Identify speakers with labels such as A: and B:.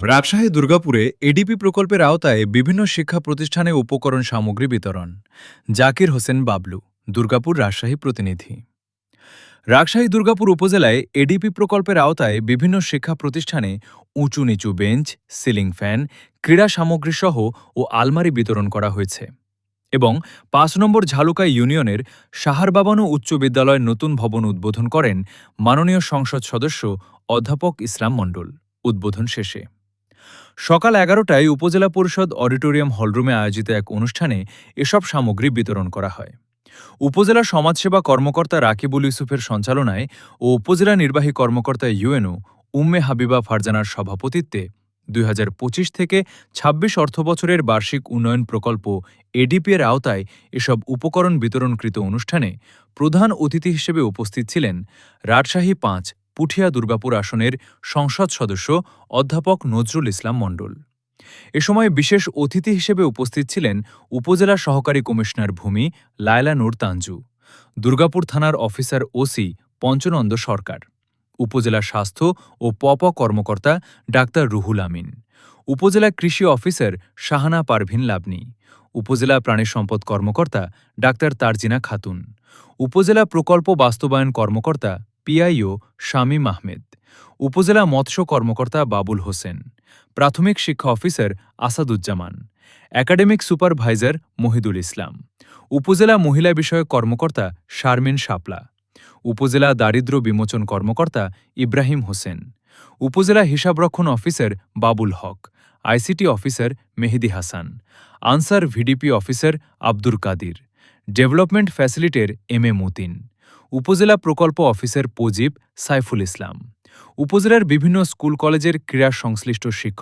A: রাজশাহী দুর্গাপুরে এডিপি প্রকল্পের আওতায় বিভিন্ন শিক্ষা প্রতিষ্ঠানে উপকরণ সামগ্রী বিতরণ। জাকির হোসেন বাবলু, দুর্গাপুর রাজশাহী প্রতিনিধি। রাজশাহী দুর্গাপুর উপজেলায় এডিপি প্রকল্পের আওতায় বিভিন্ন শিক্ষা প্রতিষ্ঠানে উঁচু নিচু বেঞ্চ, সিলিং ফ্যান, ক্রীড়া সামগ্রী সহ ও আলমারি বিতরণ করা হয়েছে এবং ৫ নম্বর ঝালুকা ইউনিয়নের সাহারবাবানু উচ্চ বিদ্যালয়ের নতুন ভবন উদ্বোধন করেন মাননীয় সংসদ সদস্য অধ্যাপক ইসলাম মণ্ডল। উদ্বোধন শেষে সকাল ১১টায় উপজেলা পরিষদ অডিটোরিয়াম হলরুমে আয়োজিত এক অনুষ্ঠানে এসব সামগ্রী বিতরণ করা হয়। উপজেলা সমাজসেবা কর্মকর্তা রাকিবুল ইউসুফের সঞ্চালনায় ও উপজেলা নির্বাহী কর্মকর্তা ইউএনও উম্মে হাবিবা ফারজানার সভাপতিত্বে ২০২৫ থেকে ২৬ অর্থবছরের বার্ষিক উন্নয়ন প্রকল্প এডিপি এর আওতায় এসব উপকরণ বিতরণকৃত অনুষ্ঠানে প্রধান অতিথি হিসেবে উপস্থিত ছিলেন রাজশাহী ৫ পুঠিয়া দুর্গাপুর আসনের সংসদ সদস্য অধ্যাপক নজরুল ইসলাম মণ্ডল। এ সময় বিশেষ অতিথি হিসেবে উপস্থিত ছিলেন উপজেলা সহকারী কমিশনার ভূমি লায়লা নূর তাঞ্জু, দুর্গাপুর থানার অফিসার ওসি পঞ্চনন্দ সরকার, উপজেলা স্বাস্থ্য ও পপ কর্মকর্তা ডাক্তার রুহুল আমিন, উপজেলা কৃষি অফিসার শাহানা পারভিন লাবনী, উপজেলা প্রাণী সম্পদ কর্মকর্তা ডাক্তার তারজিনা খাতুন, উপজেলা প্রকল্প বাস্তবায়ন কর্মকর্তা পিআইও শামীম আহমেদ, উপজেলা মৎস্য কর্মকর্তা বাবুল হোসেন, প্রাথমিক শিক্ষা officer Asaduzzaman, academic supervisor Mohidul Islam, upazila মহিলা বিষয়ক কর্মকর্তা শারমিন শাপলা, উপজেলা দারিদ্র্য বিমোচন কর্মকর্তা ইব্রাহিম হোসেন, উপজেলা হিসাবরক্ষণ officer Babul Haque, ICT officer Mehedi Hasan, Ansar VDP officer Abdur Kadir, development ফ্যাসিলিটের এম এ মতিন, উপজেলা প্রকল্প অফিসার পজিব সাইফুল ইসলাম, উপজেলার বিভিন্ন স্কুল কলেজের ক্রীড়া সংশ্লিষ্ট শিক্ষক